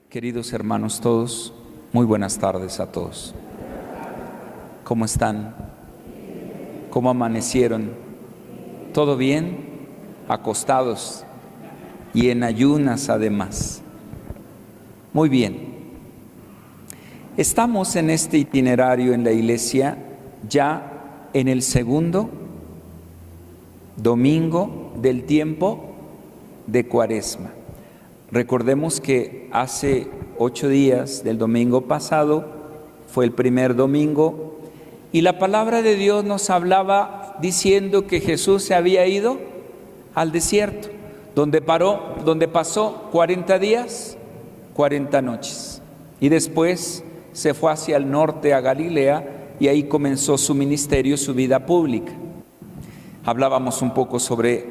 Queridos hermanos todos, muy buenas tardes a todos. ¿Cómo están? ¿Cómo amanecieron? ¿Todo bien? Acostados y en ayunas además. Muy bien. Estamos en este itinerario en la iglesia ya en el segundo domingo del tiempo de Cuaresma. Recordemos que hace 8 días del domingo pasado fue el primer domingo y la palabra de Dios nos hablaba diciendo que Jesús se había ido al desierto, donde pasó 40 días, 40 noches. Y después se fue hacia el norte a Galilea y ahí comenzó su ministerio, su vida pública. Hablábamos un poco sobre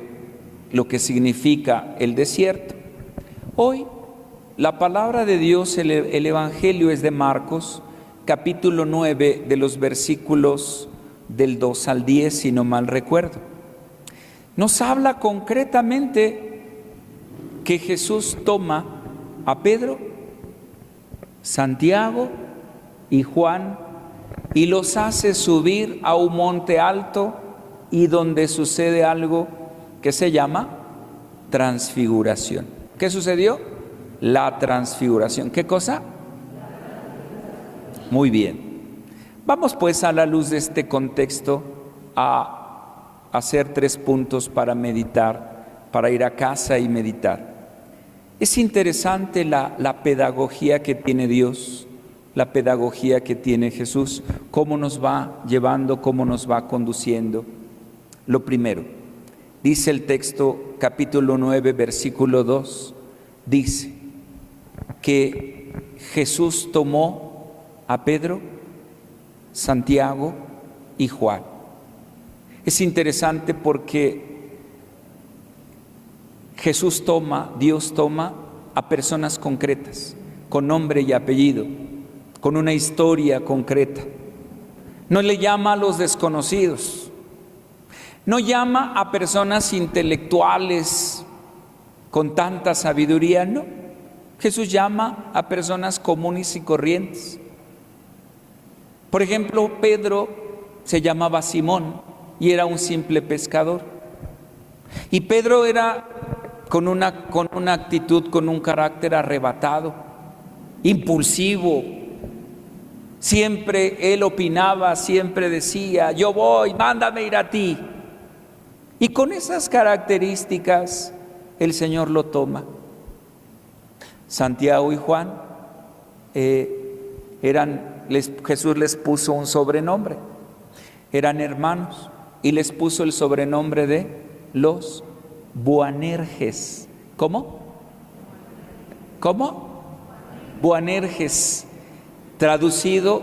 lo que significa el desierto. Hoy la palabra de Dios, el Evangelio es de Marcos, capítulo 9, de los versículos del 2 al 10, si no mal recuerdo. Nos habla concretamente que Jesús toma a Pedro, Santiago y Juan y los hace subir a un monte alto y donde sucede algo que se llama transfiguración. ¿Qué sucedió? La transfiguración. ¿Qué cosa? Muy bien. Vamos pues a la luz de este contexto a hacer 3 puntos para meditar, para ir a casa y meditar. Es interesante la pedagogía que tiene Dios, la pedagogía que tiene Jesús, cómo nos va llevando, cómo nos va conduciendo. Lo primero, dice el texto, capítulo 9, versículo 2, dice que Jesús tomó a Pedro, Santiago y Juan. Es interesante porque Dios toma a personas concretas, con nombre y apellido, con una historia concreta. No le llama a los desconocidos, no llama a personas intelectuales con tanta sabiduría, no. Jesús llama a personas comunes y corrientes. Por ejemplo, Pedro se llamaba Simón y era un simple pescador. Y Pedro era con una actitud, con un carácter arrebatado, impulsivo. Siempre él opinaba, siempre decía, yo voy, mándame ir a ti. Y con esas características el Señor lo toma. Santiago y Juan Jesús les puso un sobrenombre. Eran hermanos y les puso el sobrenombre de los Boanerges. ¿Cómo? ¿Cómo? Boanerges. Traducido,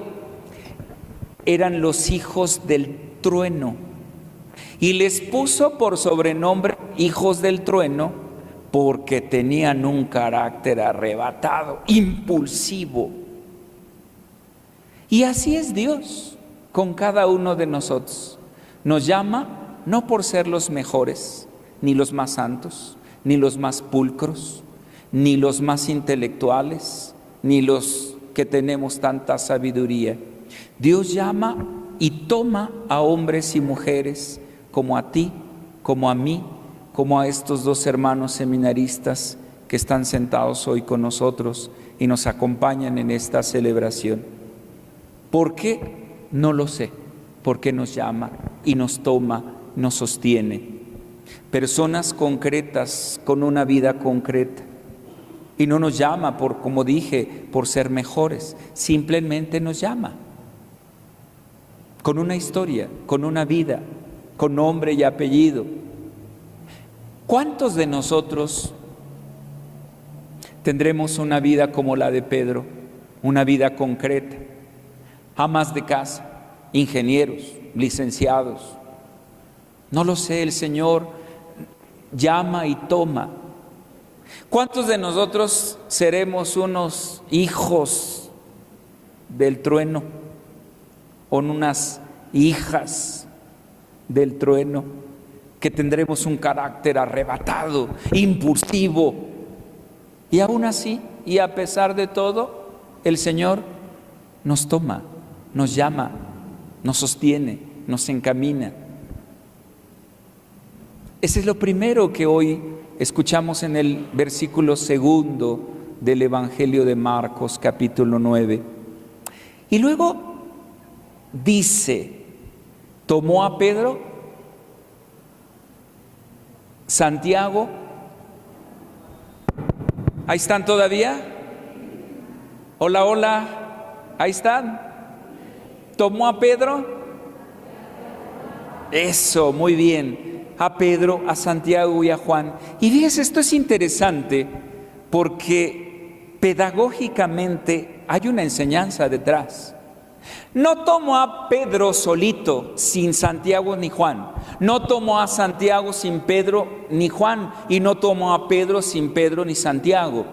eran los hijos del trueno. Y les puso por sobrenombre hijos del trueno porque tenían un carácter arrebatado, impulsivo. Y así es Dios con cada uno de nosotros. Nos llama no por ser los mejores, ni los más santos, ni los más pulcros, ni los más intelectuales, ni los que tenemos tanta sabiduría. Dios llama y toma a hombres y mujeres como a ti, como a mí, como a estos 2 hermanos seminaristas que están sentados hoy con nosotros y nos acompañan en esta celebración. ¿Por qué? No lo sé. ¿Por qué nos llama y nos toma, nos sostiene? Personas concretas con una vida concreta. Y no nos llama por, como dije, por ser mejores. Simplemente nos llama con una historia, con una vida, con nombre y apellido. ¿Cuántos de nosotros tendremos una vida como la de Pedro? Una vida concreta, amas de casa, ingenieros, licenciados. No lo sé, el Señor llama y toma. ¿Cuántos de nosotros seremos unos hijos del trueno o unas hijas del trueno, que tendremos un carácter arrebatado, impulsivo, y aún así y a pesar de todo, el Señor nos toma, nos llama, nos sostiene, nos encamina. Ese es lo primero que hoy escuchamos en el versículo 2 del Evangelio de Marcos, capítulo 9. Y luego dice, tomó a Pedro, Santiago, ¿ahí están todavía? Hola, hola, ¿ahí están? ¿Tomó a Pedro? Eso, muy bien. A Pedro, a Santiago y a Juan. Y fíjense, esto es interesante porque pedagógicamente hay una enseñanza detrás. No tomó a Pedro solito, sin Santiago ni Juan. No tomó a Santiago sin Pedro ni Juan. Y no tomó a Pedro sin Pedro ni Santiago.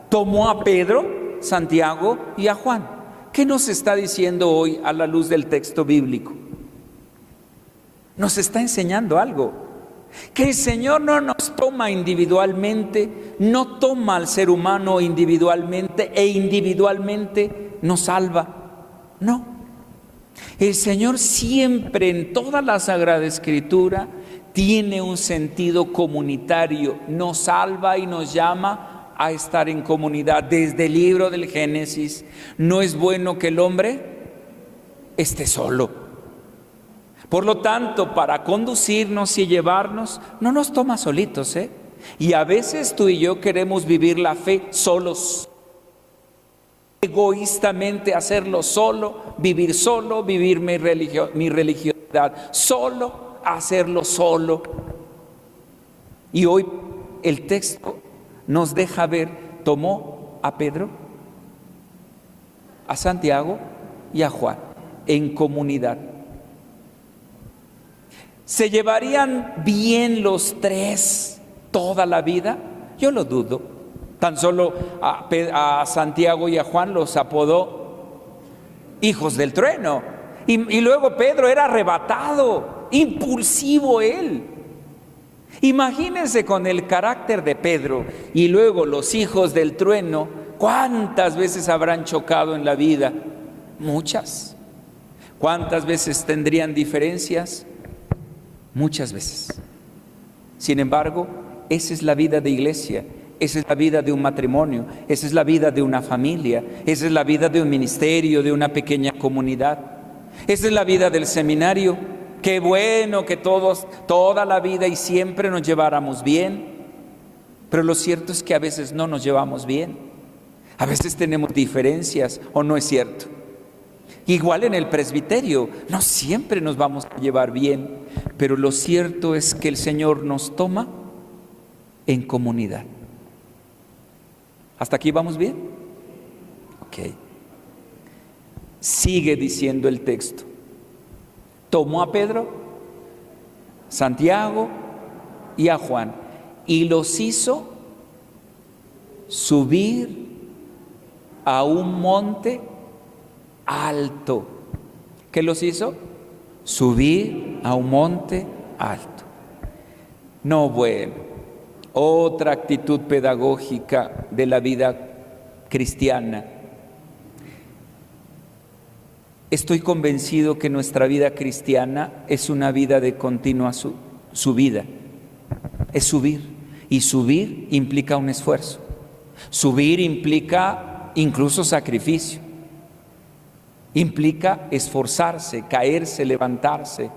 Tomó a Pedro, Santiago y a Juan. ¿Qué nos está diciendo hoy a la luz del texto bíblico? Nos está enseñando algo. Que el Señor no nos toma individualmente, no toma al ser humano individualmente e individualmente nos salva. No. El Señor siempre en toda la Sagrada Escritura tiene un sentido comunitario, nos salva y nos llama a estar en comunidad. Desde el libro del Génesis, no es bueno que el hombre esté solo. Por lo tanto, para conducirnos y llevarnos, no nos toma solitos, ¿eh? Y a veces tú y yo queremos vivir la fe solos. Egoístamente hacerlo solo, vivir mi religiosidad solo, hacerlo solo. Y hoy el texto nos deja ver, tomó a Pedro, a Santiago y a Juan en comunidad. ¿Se llevarían bien los tres toda la vida? Yo lo dudo. Tan solo a Santiago y a Juan los apodó hijos del trueno. Y luego Pedro era arrebatado, impulsivo él. Imagínense con el carácter de Pedro y luego los hijos del trueno, ¿cuántas veces habrán chocado en la vida? Muchas. ¿Cuántas veces tendrían diferencias? Muchas veces. Sin embargo, esa es la vida de iglesia, esa es la vida de un matrimonio, esa es la vida de una familia, esa es la vida de un ministerio, de una pequeña comunidad, esa es la vida del seminario. Qué bueno que todos, toda la vida y siempre nos lleváramos bien, pero lo cierto es que a veces no nos llevamos bien, a veces tenemos diferencias, ¿o no es cierto? Igual en el presbiterio, no siempre nos vamos a llevar bien, pero lo cierto es que el Señor nos toma en comunidad. ¿Hasta aquí vamos bien? Ok. Sigue diciendo el texto. Tomó a Pedro, Santiago y a Juan y los hizo subir a un monte alto. ¿Qué los hizo? Subir a un monte alto. No, bueno, otra actitud pedagógica de la vida cristiana. Estoy convencido que nuestra vida cristiana es una vida de continua subida. Es subir. Y subir implica un esfuerzo. Subir implica incluso sacrificio. Implica esforzarse, caerse, levantarse.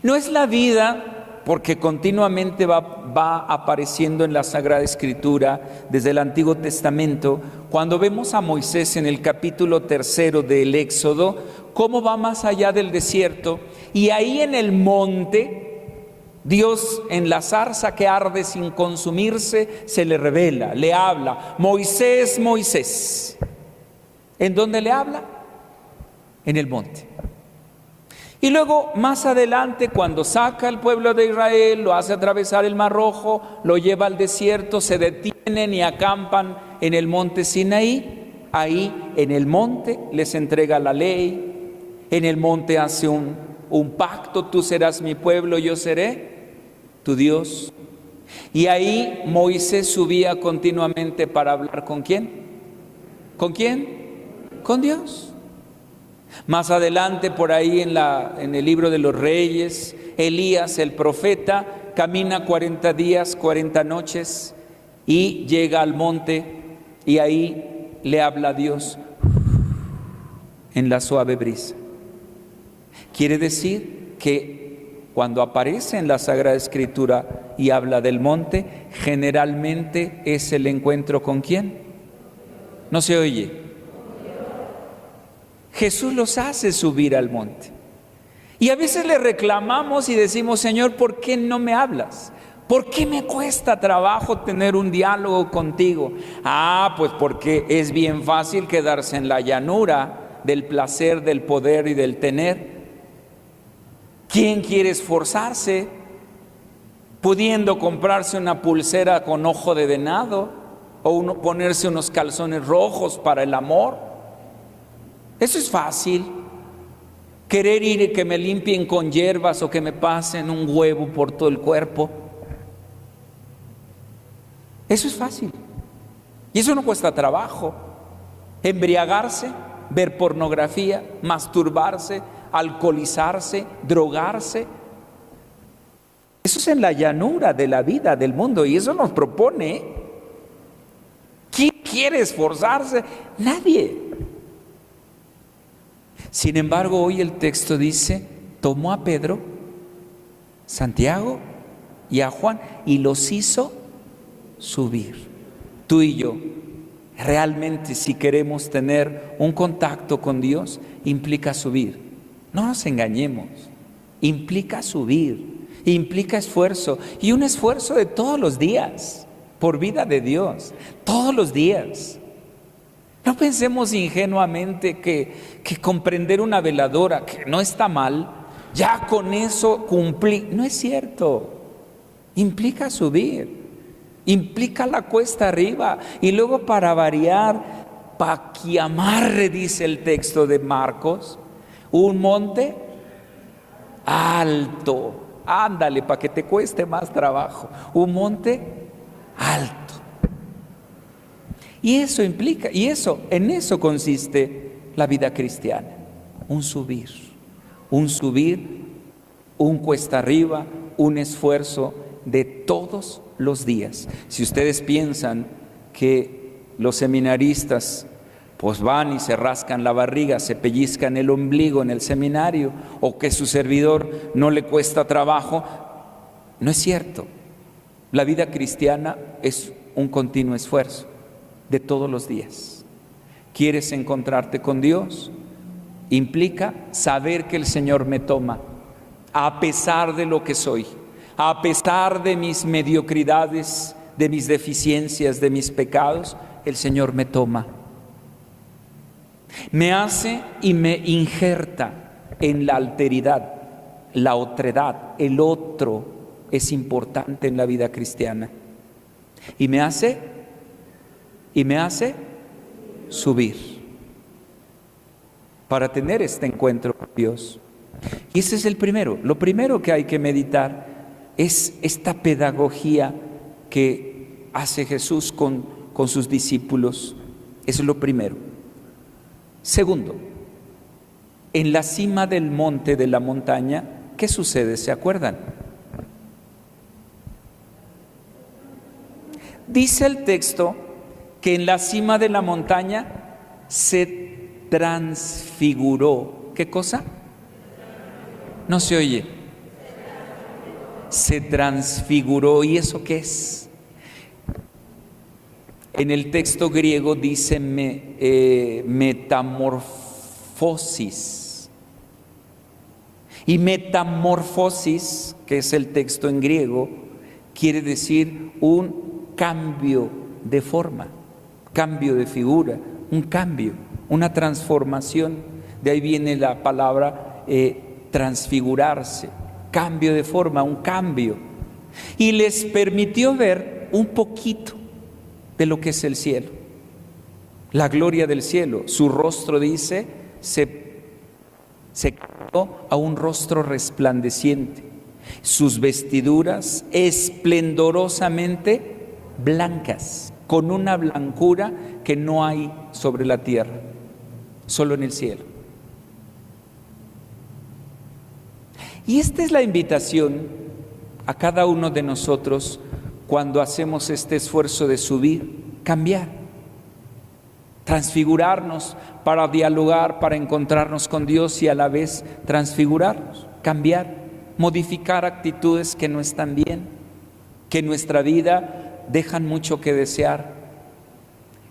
No es la vida porque continuamente va apareciendo en la Sagrada Escritura desde el Antiguo Testamento. Cuando vemos a Moisés en el capítulo 3 del Éxodo, cómo va más allá del desierto, y ahí en el monte, Dios en la zarza que arde sin consumirse, se le revela, le habla, Moisés, Moisés. ¿En dónde le habla? En el monte. Y luego más adelante, cuando saca al pueblo de Israel, lo hace atravesar el Mar Rojo, lo lleva al desierto, se detienen y acampan en el monte Sinaí. Ahí en el monte les entrega la ley, en el monte hace un pacto: tú serás mi pueblo, yo seré tu Dios. Y ahí Moisés subía continuamente para hablar ¿con quién? ¿Con quién? Con Dios. Más adelante, por ahí en el libro de los Reyes, Elías, el profeta, camina 40 días, 40 noches y llega al monte y ahí le habla a Dios en la suave brisa. Quiere decir que cuando aparece en la Sagrada Escritura y habla del monte, generalmente es el encuentro ¿con quién? No se oye. Jesús los hace subir al monte. Y a veces le reclamamos y decimos, Señor, ¿por qué no me hablas? ¿Por qué me cuesta trabajo tener un diálogo contigo? Pues porque es bien fácil quedarse en la llanura del placer, del poder y del tener. ¿Quién quiere esforzarse pudiendo comprarse una pulsera con ojo de venado o ponerse unos calzones rojos para el amor? Eso es fácil. Querer ir y que me limpien con hierbas o que me pasen un huevo por todo el cuerpo. Eso es fácil. Y eso no cuesta trabajo. Embriagarse, ver pornografía, masturbarse, alcoholizarse, drogarse. Eso es en la llanura de la vida, del mundo. Y eso nos propone. ¿Quién quiere esforzarse? Nadie. Sin embargo, hoy el texto dice, tomó a Pedro, Santiago y a Juan y los hizo subir. Tú y yo, realmente si queremos tener un contacto con Dios, implica subir. No nos engañemos, implica subir, implica esfuerzo y un esfuerzo de todos los días, por vida de Dios, todos los días. No pensemos ingenuamente que comprender una veladora, que no está mal, ya con eso cumplí. No es cierto. Implica subir, implica la cuesta arriba y luego para variar, paquiamarre, dice el texto de Marcos, un monte alto. Ándale, para que te cueste más trabajo. Un monte alto. Y eso implica, en eso consiste la vida cristiana, un subir, un cuesta arriba, un esfuerzo de todos los días. Si ustedes piensan que los seminaristas pues van y se rascan la barriga, se pellizcan el ombligo en el seminario, o que su servidor no le cuesta trabajo, no es cierto. La vida cristiana es un continuo esfuerzo de todos los días. ¿Quieres encontrarte con Dios? Implica saber que el Señor me toma, a pesar de lo que soy, a pesar de mis mediocridades, de mis deficiencias, de mis pecados, el Señor me toma. Me hace y me injerta en la alteridad, la otredad, el otro es importante en la vida cristiana. Y me hace subir para tener este encuentro con Dios. Y ese es lo primero que hay que meditar es esta pedagogía que hace Jesús con sus discípulos. Eso es lo primero. Segundo, en la cima del monte, de la montaña, ¿qué sucede? ¿Se acuerdan? Dice el texto que en la cima de la montaña se transfiguró. ¿Qué cosa? No se oye. Se transfiguró. ¿Y eso qué es? En el texto griego dice metamorfosis. Y metamorfosis, que es el texto en griego, quiere decir un cambio de forma, cambio de figura, un cambio, una transformación. De ahí viene la palabra transfigurarse, cambio de forma, un cambio. Y les permitió ver un poquito de lo que es el cielo, la gloria del cielo. Su rostro, dice, se cambió a un rostro resplandeciente. Sus vestiduras esplendorosamente blancas. con una blancura que no hay sobre la tierra, solo en el cielo. Y esta es la invitación a cada uno de nosotros cuando hacemos este esfuerzo de subir, cambiar, transfigurarnos para dialogar, para encontrarnos con Dios y a la vez transfigurarnos, cambiar, modificar actitudes que no están bien, que en nuestra vida dejan mucho que desear.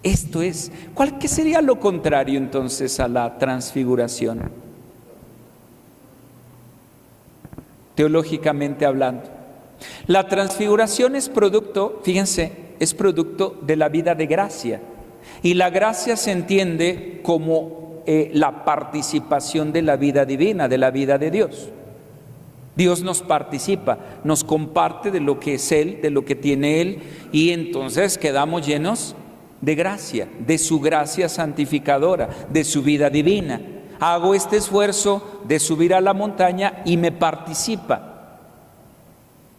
Esto es, ¿qué sería lo contrario entonces a la transfiguración? Teológicamente hablando, la transfiguración es producto, fíjense, es producto de la vida de gracia. Y la gracia se entiende como la participación de la vida divina, de la vida de Dios. Dios nos participa, nos comparte de lo que es Él, de lo que tiene Él, y entonces quedamos llenos de gracia, de su gracia santificadora, de su vida divina. Hago este esfuerzo de subir a la montaña y me participa.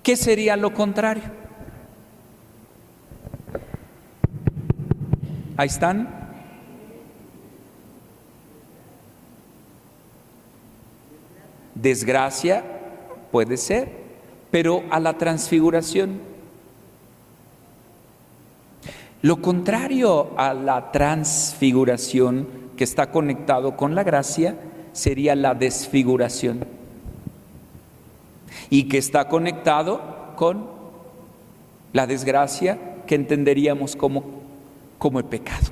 ¿Qué sería lo contrario? Ahí están. Desgracia puede ser, pero a la transfiguración. Lo contrario a la transfiguración, que está conectado con la gracia, sería la desfiguración. Y que está conectado con la desgracia, que entenderíamos como el pecado.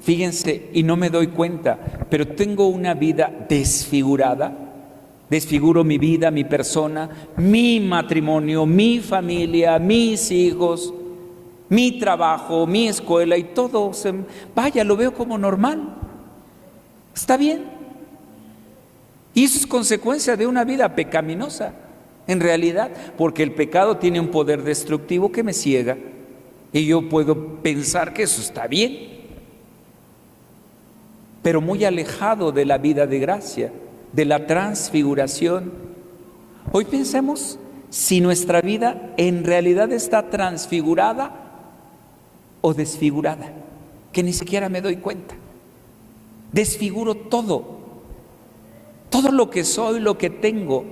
Fíjense, y no me doy cuenta, pero tengo una vida desfigurada. Desfiguro mi vida, mi persona, mi matrimonio, mi familia, mis hijos, mi trabajo, mi escuela, y todo lo veo como normal. Está bien. Y eso es consecuencia de una vida pecaminosa, en realidad, porque el pecado tiene un poder destructivo que me ciega, y yo puedo pensar que eso está bien, pero muy alejado de la vida de gracia, de la transfiguración. Hoy pensemos si nuestra vida en realidad está transfigurada o desfigurada, que ni siquiera me doy cuenta. Desfiguro todo lo que soy, lo que tengo,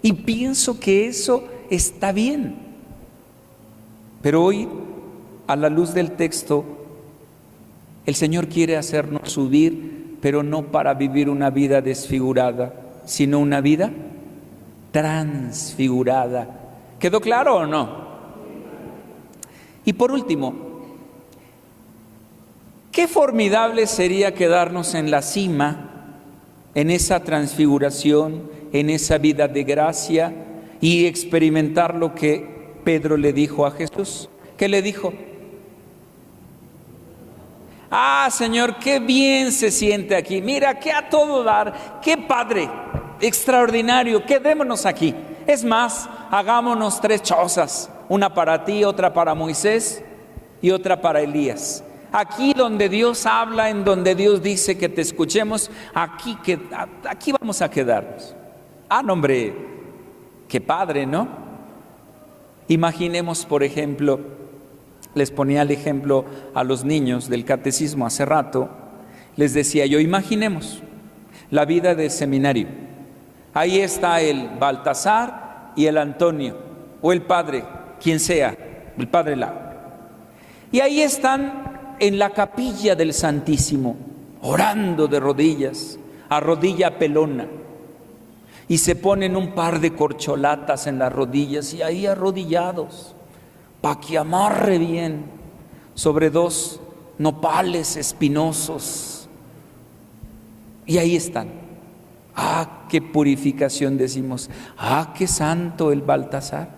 y pienso que eso está bien. Pero hoy, a la luz del texto, el Señor quiere hacernos subir, pero no para vivir una vida desfigurada, sino una vida transfigurada. ¿Quedó claro o no? Y por último, qué formidable sería quedarnos en la cima, en esa transfiguración, en esa vida de gracia, y experimentar lo que Pedro le dijo a Jesús. ¿Qué le dijo? Ah, Señor, qué bien se siente aquí. Mira, qué a todo dar, qué padre, extraordinario, quedémonos aquí. Es más, hagámonos 3 chozas, una para ti, otra para Moisés y otra para Elías. Aquí donde Dios habla, en donde Dios dice que te escuchemos, aquí vamos a quedarnos. Ah, no, hombre, qué padre, ¿no? Imaginemos, por ejemplo, les ponía el ejemplo a los niños del catecismo hace rato, les decía yo, imaginemos la vida del seminario. Ahí está el Baltasar y el Antonio, o el padre, quien sea, el padre Lau. Y ahí están en la capilla del Santísimo, orando de rodillas, a rodilla pelona, y se ponen un par de corcholatas en las rodillas, y ahí arrodillados, para que amarre bien, sobre 2 nopales espinosos, y ahí están. Ah, qué purificación, decimos. Ah, qué santo el Baltasar,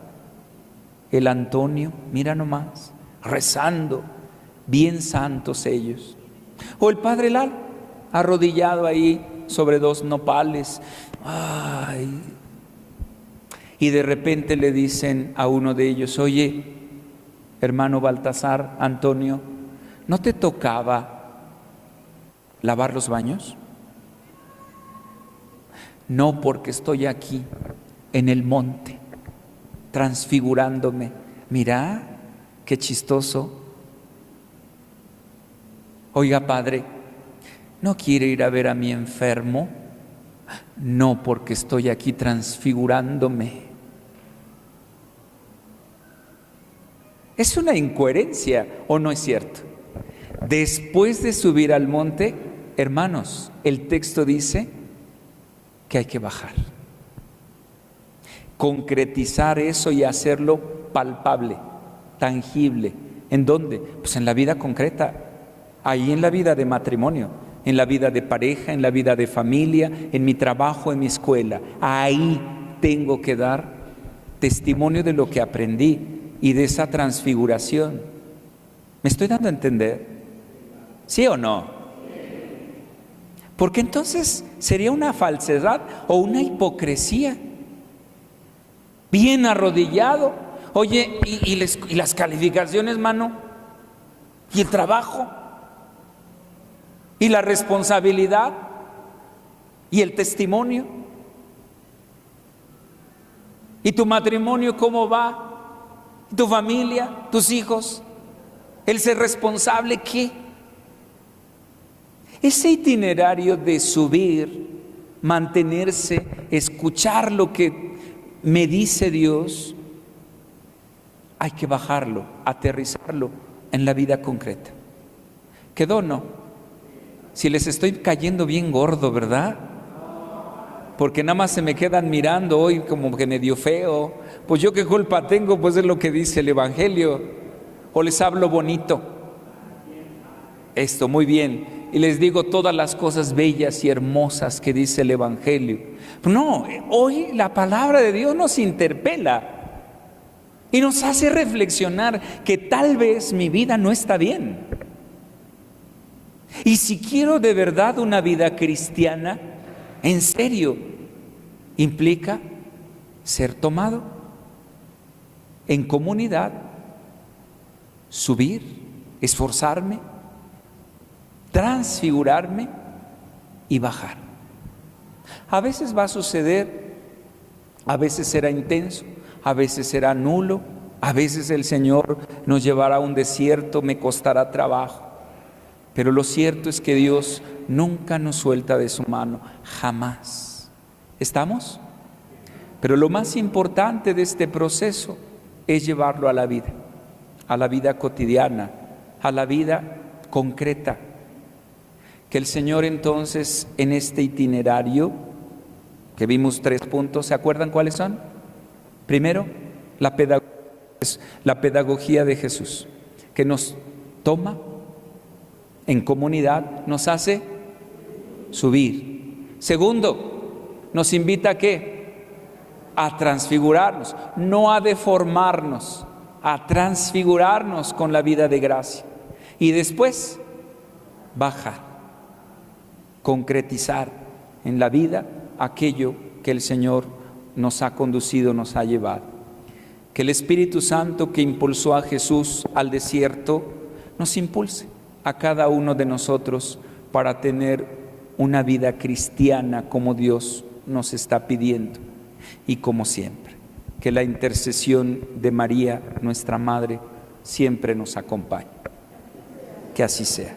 el Antonio, mira nomás, rezando, bien santos ellos. O el padre Lalo, arrodillado ahí sobre 2 nopales. Ay. Y de repente le dicen a uno de ellos, oye, hermano Baltasar, Antonio, ¿no te tocaba lavar los baños? No, porque estoy aquí en el monte transfigurándome. Mira, qué chistoso. Oiga, Padre, ¿no quiere ir a ver a mi enfermo? No, porque estoy aquí transfigurándome. ¿Es una incoherencia o no es cierto? Después de subir al monte, hermanos, el texto dice que hay que bajar. Concretizar eso y hacerlo palpable, tangible. ¿En dónde? Pues en la vida concreta, ahí en la vida de matrimonio, en la vida de pareja, en la vida de familia, en mi trabajo, en mi escuela. Ahí tengo que dar testimonio de lo que aprendí y de esa transfiguración. ¿Me estoy dando a entender? ¿Sí o no? Porque entonces sería una falsedad o una hipocresía. Bien arrodillado. Oye, ¿y las calificaciones, mano? ¿Y el trabajo? ¿Y la responsabilidad? ¿Y el testimonio? ¿Y tu matrimonio cómo va? ¿Tu familia? ¿Tus hijos? ¿El ser responsable qué? Ese itinerario de subir, mantenerse, escuchar lo que me dice Dios, hay que bajarlo, aterrizarlo en la vida concreta. ¿Quedó o no? Si les estoy cayendo bien gordo, ¿verdad? Porque nada más se me quedan mirando hoy como que medio feo. Pues yo qué culpa tengo, pues es lo que dice el Evangelio. O les hablo bonito. Esto, muy bien. Y les digo todas las cosas bellas y hermosas que dice el Evangelio. No, hoy la palabra de Dios nos interpela y nos hace reflexionar que tal vez mi vida no está bien. Y si quiero de verdad una vida cristiana, en serio, implica ser tomado en comunidad, subir, esforzarme, transfigurarme y bajar. A veces va a suceder, a veces será intenso, a veces será nulo, a veces el Señor nos llevará a un desierto, me costará trabajo. Pero lo cierto es que Dios nunca nos suelta de su mano, jamás. ¿Estamos? Pero lo más importante de este proceso es llevarlo a la vida cotidiana, a la vida concreta. Que el Señor entonces en este itinerario, que vimos 3 puntos, ¿se acuerdan cuáles son? Primero, la pedagogía de Jesús, que nos toma en comunidad, nos hace subir. Segundo, nos invita ¿a qué? A transfigurarnos, no a deformarnos, a transfigurarnos con la vida de gracia. Y después, bajar, concretizar en la vida aquello que el Señor nos ha conducido, nos ha llevado. Que el Espíritu Santo que impulsó a Jesús al desierto nos impulse a cada uno de nosotros para tener una vida cristiana como Dios nos está pidiendo. Y como siempre, que la intercesión de María, nuestra Madre, siempre nos acompañe. Que así sea.